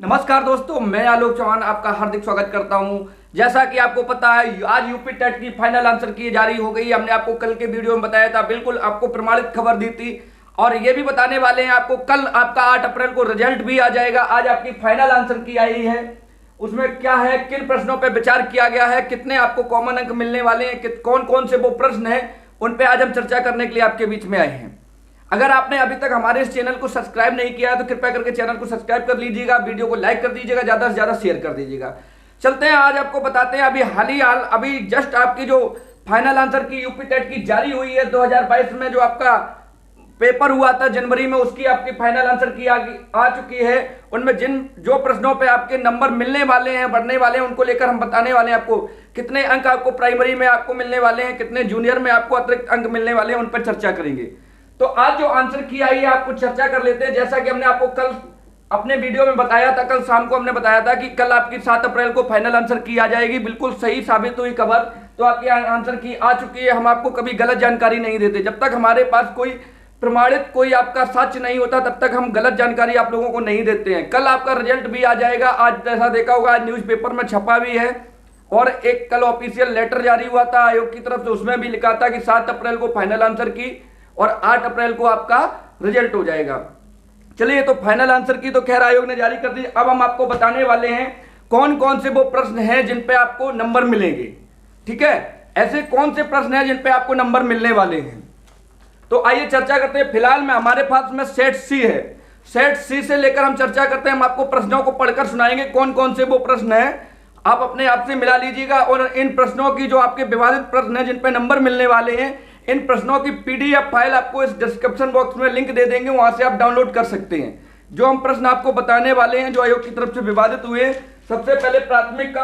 नमस्कार दोस्तों, मैं आलोक चौहान आपका हार्दिक स्वागत करता हूं। जैसा कि आपको पता है, आज यूपी टेट की फाइनल आंसर की जारी हो गई। हमने आपको कल के वीडियो में बताया था, बिल्कुल आपको प्रमाणित खबर दी थी और ये भी बताने वाले हैं आपको, कल आपका 8 अप्रैल को रिजल्ट भी आ जाएगा। आज आपकी फाइनल आंसर की आई है, उसमें क्या है, किन प्रश्नों पर विचार किया गया है, कितने आपको कॉमन अंक मिलने वाले हैं, कौन कौन से वो प्रश्न है, उन पर आज हम चर्चा करने के लिए आपके बीच में आए हैं। अगर आपने अभी तक हमारे इस चैनल को सब्सक्राइब नहीं किया है तो कृपया करके चैनल को सब्सक्राइब कर लीजिएगा, वीडियो को लाइक कर दीजिएगा, ज्यादा से ज्यादा शेयर कर दीजिएगा। चलते हैं, आज आपको बताते हैं अभी जस्ट आपकी जो फाइनल आंसर की यूपी टेट की जारी हुई है 2022 में, जो आपका पेपर हुआ था जनवरी में, उसकी आपकी फाइनल आंसर की आ चुकी है। उनमें जो प्रश्नों पे आपके नंबर मिलने वाले हैं, बढ़ने वाले हैं, उनको लेकर हम बताने वाले हैं आपको। कितने अंक आपको प्राइमरी में आपको मिलने वाले हैं, कितने जूनियर में आपको अतिरिक्त अंक मिलने वाले हैं, उन पर चर्चा करेंगे। तो आज जो आंसर की आई है आपको चर्चा कर लेते हैं। जैसा कि हमने आपको कल अपने वीडियो में बताया था, कल शाम को हमने बताया था कि कल आपकी 7 अप्रैल को फाइनल आंसर की आ जाएगी। बिल्कुल सही साबित हुई खबर, तो आपकी आंसर की आ चुकी है। हम आपको कभी गलत जानकारी नहीं देते, जब तक हमारे पास कोई प्रमाणित कोई आपका सच नहीं होता तब तक हम गलत जानकारी आप लोगों को नहीं देते हैं। कल आपका रिजल्ट भी आ जाएगा। आज जैसा देखा होगा, आज न्यूज़पेपर में छपा भी है और एक कल ऑफिशियल लेटर जारी हुआ था आयोग की तरफ से, उसमें भी लिखा था कि 7 अप्रैल को फाइनल आंसर की और 8 अप्रैल को आपका रिजल्ट हो जाएगा। चलिए, तो फाइनल आंसर की तो खैर आयोग ने जारी कर दी। अब हम आपको बताने वाले हैं कौन कौन से वो प्रश्न हैं जिन पे आपको नंबर मिलेंगे। ठीक है, ऐसे कौन से प्रश्न हैं जिन पे आपको नंबर मिलने वाले हैं, तो आइए चर्चा करते हैं। फिलहाल में हमारे पास में सेट सी है, सेट सी से लेकर हम चर्चा करते हैं। हम आपको प्रश्नों को पढ़कर सुनाएंगे कौन कौन से वो प्रश्न हैं, आप अपने आप से मिला लीजिएगा। और इन प्रश्नों की जो आपके विवादित प्रश्न हैं जिन पे नंबर मिलने वाले हैं, इन प्रश्नों की पीडीएफ फाइल आपको इस डिस्क्रिप्शन बॉक्स में लिंक दे देंगे, वहां से आप डाउनलोड कर सकते हैं। जो हम प्रश्न आपको बताने वाले हैं जो आयोग की तरफ से विवादित हुए, सबसे पहले प्राथमिक का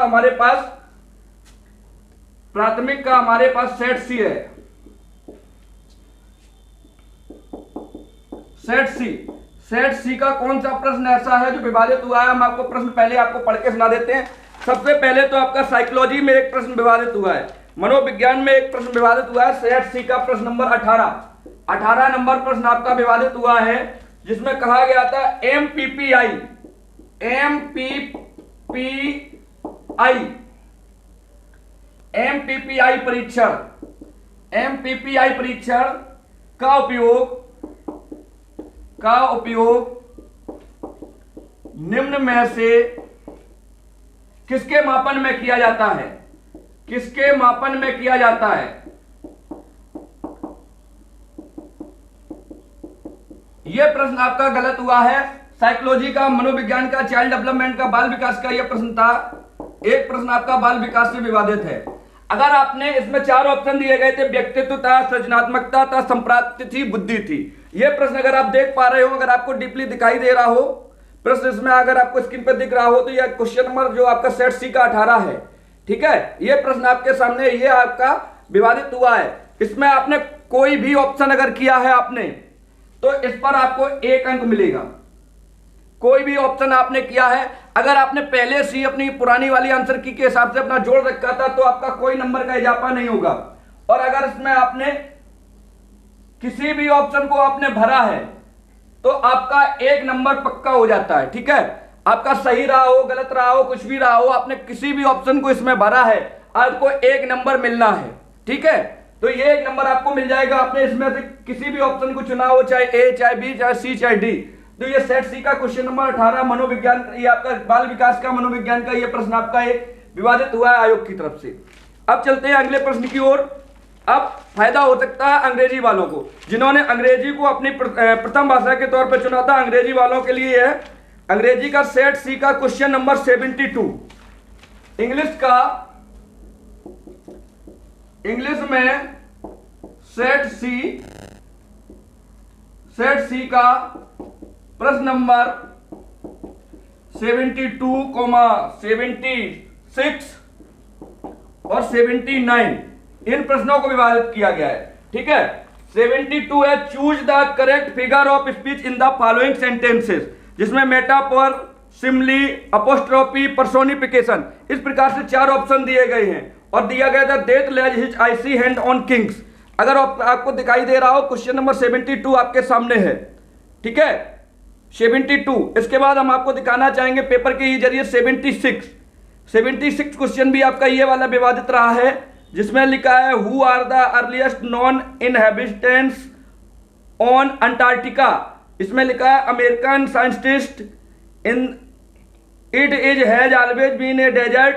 हमारे पास सेट सी है। सेट सी का कौन सा प्रश्न ऐसा है जो विवादित हुआ है, हम आपको प्रश्न पहले आपको पढ़ के सुना देते हैं। सबसे पहले तो आपका साइकोलॉजी में एक प्रश्न विवादित हुआ है, मनोविज्ञान में एक प्रश्न विवादित हुआ है। सेट सी का प्रश्न नंबर 18 नंबर प्रश्न आपका विवादित हुआ है, जिसमें कहा गया था एमपीपीआई परीक्षण का उपयोग निम्न में से किसके मापन में किया जाता है, यह प्रश्न आपका गलत हुआ है। साइकोलॉजी का, मनोविज्ञान का, चाइल्ड डेवलपमेंट का, बाल विकास का यह प्रश्न था। एक प्रश्न आपका बाल विकास से विवादित है। अगर आपने इसमें 4 ऑप्शन दिए गए थे, व्यक्तित्व था, सृजनात्मकता था, संप्राप्ति थी, बुद्धि थी। यह प्रश्न अगर आप देख पा रहे हो, अगर आपको डीपली दिखाई दे रहा हो प्रश्न, इसमें अगर आपको स्क्रीन पर दिख रहा हो, तो यह क्वेश्चन नंबर जो आपका सेट सी का 18 है। ठीक है, यह प्रश्न आपके सामने, यह आपका विवादित हुआ है। इसमें आपने कोई भी ऑप्शन अगर किया है आपने, तो इस पर आपको 1 अंक मिलेगा। कोई भी ऑप्शन आपने किया है, अगर आपने पहले से अपनी पुरानी वाली आंसर की के हिसाब से अपना जोड़ रखा था, तो आपका कोई नंबर का इजाफा नहीं होगा। और अगर इसमें आपने किसी भी ऑप्शन को आपने भरा है, तो आपका 1 नंबर पक्का हो जाता है। ठीक है, आपका सही रहा हो, गलत रहा हो, कुछ भी रहा हो, आपने किसी भी ऑप्शन को इसमें भरा है, आपको 1 नंबर मिलना है। ठीक है, तो ये 1 नंबर आपको मिल जाएगा। आपने इसमें से किसी भी ऑप्शन को चुना हो, चाहे ए, चाहे बी, चाहे सी, चाहे डी। तो ये सेट सी का क्वेश्चन नंबर 18 मनोविज्ञान, ये आपका बाल विकास का, मनोविज्ञान का ये प्रश्न आपका एक विवादित हुआ है आयोग की तरफ से। अब चलते हैं अगले प्रश्न की ओर। अब फायदा हो सकता है अंग्रेजी वालों को, जिन्होंने अंग्रेजी को अपनी प्रथम भाषा के तौर पर चुना था। अंग्रेजी वालों के लिए है अंग्रेजी का सेट सी का क्वेश्चन नंबर 72। इंग्लिश में सेट सी का प्रश्न नंबर 72, 76 और 79, इन प्रश्नों को विवादित किया गया है। ठीक है, 72 है, choose the correct figure of speech in the following sentences, जिसमें मेटाफोर, सिमली, अपोस्ट्रोफी, पर्सोनिफिकेशन, इस प्रकार से 4 ऑप्शन दिए गए हैं और दिया गया था death lays his icy hand on kings. अगर आपको दिखाई दे रहा हो, क्वेश्चन नंबर 72 आपके सामने है। ठीक है, 72। इसके बाद हम आपको दिखाना चाहेंगे पेपर के जरिए 76 क्वेश्चन भी आपका ये वाला विवादित रहा है, जिसमें लिखा है who are the earliest known inhabitants on Antarctica. इसमें लिखा है American scientist in it is has always been a desert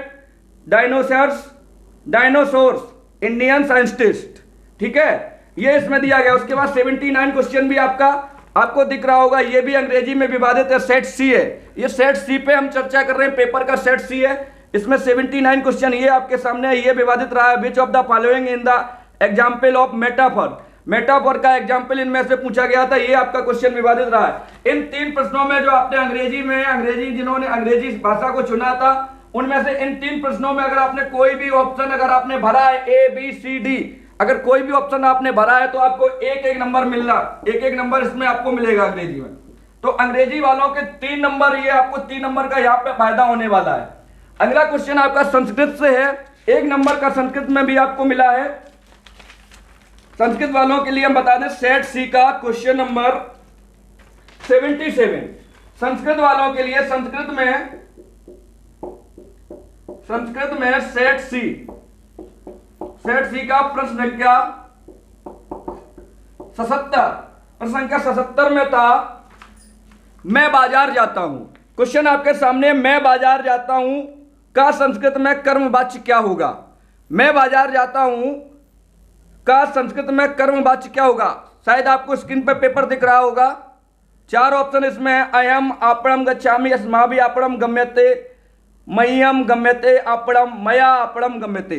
dinosaurs Indian scientist. ठीक है, ये इसमें दिया गया। उसके बाद 79 क्वेश्चन भी आपको दिख रहा होगा, ये भी अंग्रेजी में विवादित है, सेट सी है। ये सेट सी पे हम चर्चा कर रहे हैं, पेपर का सेट सी है। इसमें 79 क्वेश्चन ये आपके सामने है, ये विवादित रहा है। Which of the following in the example of metaphor का एग्जाम्पल इनमें से पूछा गया था, ये आपका क्वेश्चन विवादित रहा है। इन 3 प्रश्नों में जो आपने जिन्होंने अंग्रेजी भाषा को चुना था, उनमें से इन 3 प्रश्नों में अगर आपने कोई भी ऑप्शन अगर आपने भरा है A B C D, अगर कोई भी ऑप्शन आपने भरा है तो आपको एक नंबर मिलना, एक नंबर इसमें आपको मिलेगा अंग्रेजी में। तो अंग्रेजी वालों के 3 नंबर, ये आपको 3 नंबर का यहाँ पे फायदा होने वाला है। अगला क्वेश्चन आपका संस्कृत से है, 1 नंबर का संस्कृत में भी आपको मिला है। संस्कृत वालों के लिए हम बता दें सेट सी का क्वेश्चन नंबर 77। संस्कृत वालों के लिए संस्कृत में सेट सी का प्रश्न संख्या 77, प्रश्न संख्या 77 में था मैं बाजार जाता हूं। क्वेश्चन आपके सामने, मैं बाजार जाता हूं का संस्कृत में कर्मवाच्य क्या होगा? मैं बाजार जाता हूं का संस्कृत में कर्मवाच्य क्या होगा? शायद आपको स्क्रीन पर पेपर दिख रहा होगा। 4 ऑप्शन इसमें है, अयम आपणम गच्छामि, अस्माभि आपणम गम्यते, मह्यम गम्यते आपणम, मया आपणम गम्यते।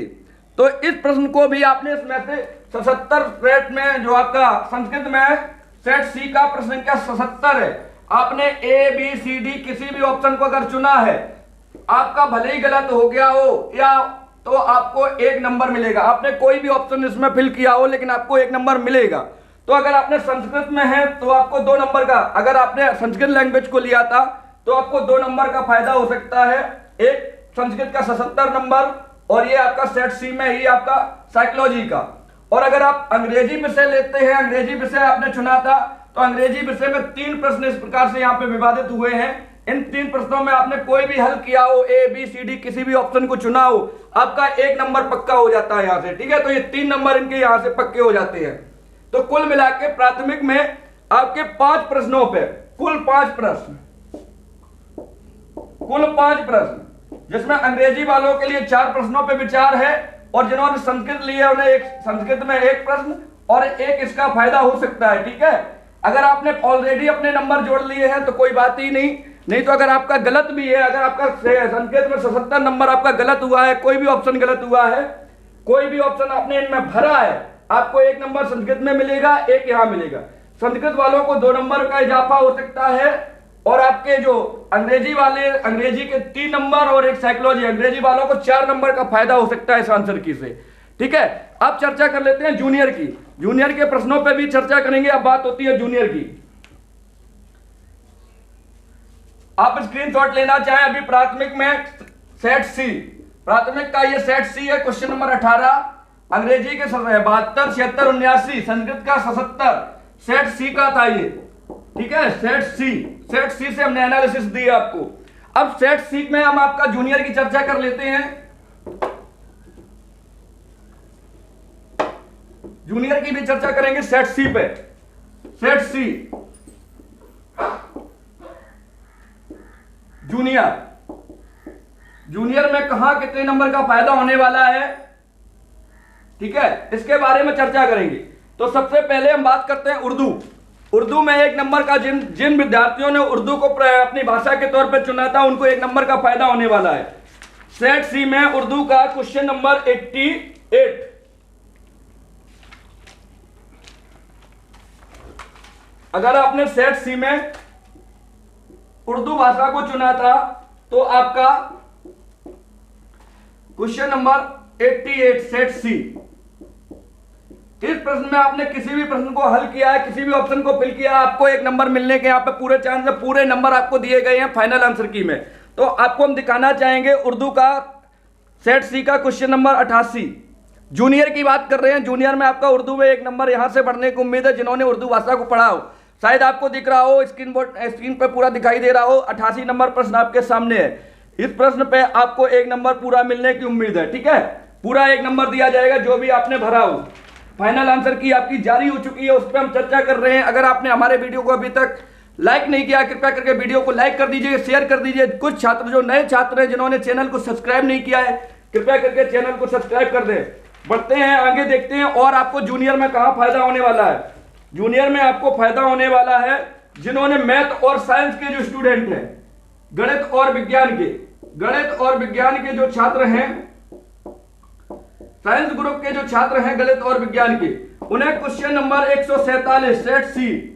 तो इस प्रश्न को भी आपने इसमें से 77 सेट में, जो आपका संस्कृत में सेट सी का प्रश्न संख्या 77 है, आपने A B C D किसी भी ऑप्शन को अगर चुना है, आपका भले ही गलत हो गया हो या तो आपको 1 नंबर मिलेगा। आपने कोई भी ऑप्शन इसमें फिल किया हो लेकिन आपको 1 नंबर मिलेगा। तो अगर आपने संस्कृत में है तो आपको 2 नंबर का, अगर आपने संस्कृत लैंग्वेज को लिया था तो आपको 2 नंबर का फायदा हो सकता है। एक संस्कृत का 77 नंबर और ये आपका सेट सी में ही आपका साइकोलॉजी का। और अगर आप अंग्रेजी विषय लेते हैं, अंग्रेजी विषय आपने चुना था, तो अंग्रेजी विषय में 3 प्रश्न इस प्रकार से यहाँ पे विवादित हुए हैं। इन 3 प्रश्नों में आपने कोई भी हल किया हो, A B C D किसी भी ऑप्शन को चुना हो, आपका 1 नंबर पक्का हो जाता है यहाँ से। ठीक है, तो ये 3 नंबर इनके यहाँ से पक्के हो जाते हैं। तो कुल मिला के प्राथमिक में आपके 5 प्रश्नों पे कुल 5 प्रश्न, जिसमें अंग्रेजी वालों के लिए 4 प्रश्नों पे विचार है, और जिन्होंने संस्कृत लिया उन्हें एक संस्कृत में 1 प्रश्न और 1 इसका फायदा हो सकता है। ठीक है, अगर आपने ऑलरेडी अपने नंबर जोड़ लिए हैं तो कोई बात ही नहीं तो अगर आपका गलत भी है, अगर आपका संस्कृत में 77 नंबर आपका गलत हुआ है, कोई भी ऑप्शन गलत हुआ है, कोई भी ऑप्शन आपने इनमें भरा है, आपको 1 नंबर संस्कृत में मिलेगा, 1 यहां मिलेगा। संस्कृत वालों को 2 नंबर का इजाफा हो सकता है, और आपके जो अंग्रेजी वाले, अंग्रेजी के 3 नंबर और 1 साइकोलॉजी, अंग्रेजी वालों को 4 नंबर का फायदा हो सकता है इस आंसर की से। ठीक है, अब चर्चा कर लेते हैं जूनियर की। जूनियर के प्रश्नों पे भी चर्चा करेंगे। अब बात होती है जूनियर की। आप स्क्रीनशॉट लेना चाहें अभी प्राथमिक में सेट सी, प्राथमिक का ये सेट सी है, क्वेश्चन नंबर 18, अंग्रेजी के 72, 76, 79, संस्कृत का 77, सेट सी का था ये। ठीक है, सेट सी से हमने एनालिसिस दी आपको। अब सेट सी में हम आपका जूनियर की चर्चा कर लेते हैं। जूनियर की भी चर्चा करेंगे सेट सी पे। सेट सी जूनियर में कहां कितने नंबर का फायदा होने वाला है, ठीक है, इसके बारे में चर्चा करेंगे। तो सबसे पहले हम बात करते हैं उर्दू में 1 नंबर का जिन विद्यार्थियों ने उर्दू को अपनी भाषा के तौर पर चुना था, उनको 1 नंबर का फायदा होने वाला है। सेट सी में उर्दू का क्वेश्चन नंबर 88, अगर आपने सेट सी में उर्दू भाषा को चुना था तो आपका क्वेश्चन नंबर 88 सेट सी, इस प्रश्न में आपने किसी भी प्रश्न को हल किया है, किसी भी ऑप्शन को फिल किया, आपको 1 नंबर मिलने के यहाँ पे पूरे चांस है, पूरे नंबर आपको दिए गए हैं फाइनल आंसर की में। तो आपको हम दिखाना चाहेंगे उर्दू का सेट सी का क्वेश्चन नंबर 88। जूनियर की बात कर रहे हैं, जूनियर में आपका उर्दू में 1 नंबर यहां से बढ़ने की उम्मीद है जिन्होंने उर्दू भाषा को पढ़ा हो। शायद आपको दिख रहा हो, स्क्रीन पर पूरा दिखाई दे रहा हो। 88 नंबर प्रश्न आपके सामने है। इस प्रश्न पे आपको 1 नंबर पूरा मिलने की उम्मीद है। ठीक है, पूरा 1 नंबर दिया जाएगा जो भी आपने भरा हो। फाइनल आंसर की आपकी जारी हो चुकी है, उस पर हम चर्चा कर रहे हैं। अगर आपने हमारे वीडियो को अभी तक लाइक नहीं किया, कृपया करके वीडियो को लाइक कर दीजिए, शेयर कर दीजिए। कुछ छात्र जो नए छात्र हैं जिन्होंने चैनल को सब्सक्राइब नहीं किया है, कृपया करके चैनल को सब्सक्राइब कर दें। बढ़ते हैं आगे, देखते हैं और आपको जूनियर में कहां फायदा होने वाला है। जूनियर में आपको फायदा होने वाला है जिन्होंने मैथ और साइंस के जो स्टूडेंट हैं, गणित और विज्ञान के जो छात्र हैं, साइंस ग्रुप के जो छात्र हैं गणित और विज्ञान के, उन्हें क्वेश्चन नंबर 147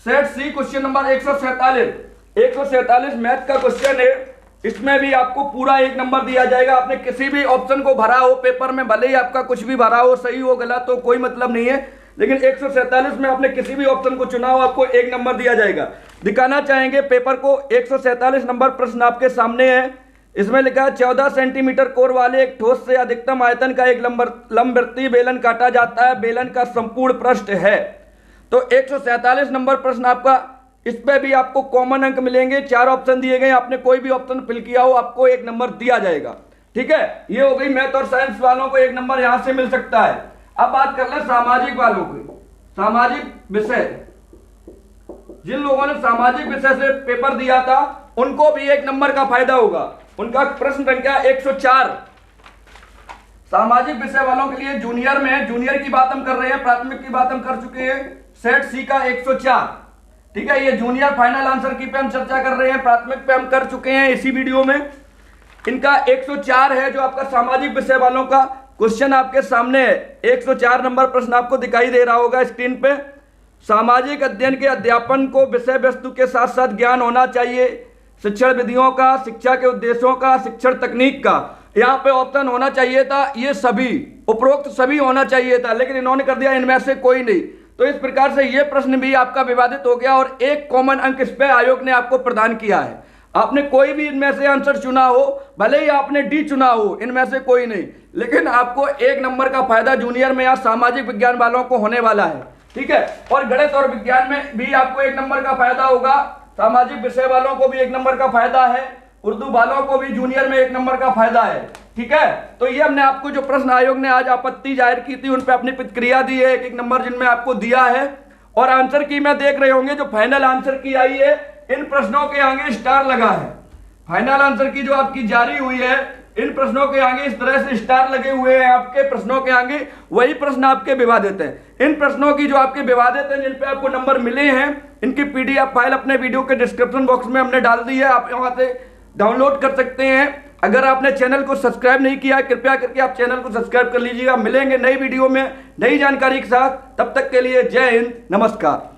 सेट सी क्वेश्चन नंबर 147 मैथ का क्वेश्चन है। इसमें भी आपको पूरा 1 नंबर दिया जाएगा। आपने किसी भी ऑप्शन को भरा हो पेपर में, भले ही आपका कुछ भी भरा हो, सही हो गलत हो, कोई मतलब नहीं है, लेकिन 147 में आपने किसी भी ऑप्शन को चुना हो, आपको 1 नंबर दिया जाएगा। दिखाना चाहेंगे पेपर को। 147 नंबर प्रश्न आपके सामने है। इसमें लिखा है 14 सेंटीमीटर कोर वाले एक ठोस से अधिकतम आयतन का एक लंबवृत्तीय बेलन काटा जाता है, बेलन का संपूर्ण पृष्ठ है। तो 147 नंबर प्रश्न आपका, इस पे भी आपको कॉमन अंक मिलेंगे। 4 ऑप्शन दिए गए, आपने कोई भी ऑप्शन फिल किया हो, आपको 1 नंबर दिया जाएगा। ठीक है, ये हो गई मैथ और साइंस वालों को 1 नंबर यहां से मिल सकता है। अब बात कर ले सामाजिक वालों की। सामाजिक विषय, जिन लोगों ने सामाजिक विषय से पेपर दिया था उनको भी 1 नंबर का फायदा होगा। उनका प्रश्न संख्या 104 सामाजिक विषय वालों के लिए जूनियर में, जूनियर की बात हम कर रहे हैं, प्राथमिक की बात हम कर चुके हैं। सेट सी का 104। ठीक है, ये जूनियर फाइनल आंसर की पे हम चर्चा कर रहे हैं, प्राथमिक पे हम कर चुके हैं इसी वीडियो में। इनका 104 है जो आपका सामाजिक विषय वालों का क्वेश्चन आपके सामने है। 104 नंबर प्रश्न आपको दिखाई दे रहा होगा स्क्रीन पे। सामाजिक अध्ययन के अध्यापन को विषय वस्तु के साथ साथ ज्ञान होना चाहिए, शिक्षण विधियों का, शिक्षा के उद्देश्यों का, शिक्षण तकनीक का। यहाँ पे ऑप्शन होना चाहिए था ये सभी, उपरोक्त सभी होना चाहिए था, लेकिन इन्होंने कर दिया इनमें से कोई नहीं। तो इस प्रकार से ये प्रश्न भी आपका विवादित हो गया और 1 कॉमन अंक इस पे आयोग ने आपको प्रदान किया है। आपने कोई भी इनमें से आंसर चुना हो, भले ही आपने डी चुना हो, इनमें से कोई नहीं, लेकिन आपको 1 नंबर का फायदा जूनियर में या सामाजिक विज्ञान वालों को होने वाला है। ठीक है, और गणित और विज्ञान में भी आपको 1 नंबर का फायदा होगा। सामाजिक विषय वालों को भी 1 नंबर का फायदा है, उर्दू वालों को भी जूनियर में 1 नंबर का फायदा है। ठीक है, तो ये हमने आपको जो प्रश्न आयोग ने आज आपत्ति जाहिर की थी उन पे अपनी प्रतिक्रिया दी है, 1 नंबर जिनमें आपको दिया है। और आंसर की में देख रहे होंगे जो फाइनल आंसर की आई है, इन प्रश्नों के आगे स्टार लगा है। फाइनल आंसर की जो आपकी जारी हुई है, इन प्रश्नों के आगे इस तरह से स्टार लगे हुए हैं आपके प्रश्नों के आगे, वही प्रश्न आपके विवादित हैं। इन प्रश्नों की जो आपके विवादित हैं, जिन पे आपको नंबर मिले हैं, इनकी PDF फाइल अपने वीडियो के डिस्क्रिप्शन बॉक्स में हमने डाल दी है, आप वहां से डाउनलोड कर सकते हैं। अगर आपने चैनल को सब्सक्राइब नहीं किया है, कृपया करके आप चैनल को सब्सक्राइब कर लीजिएगा। मिलेंगे नई वीडियो में नई जानकारी के साथ, तब तक के लिए जय हिंद, नमस्कार।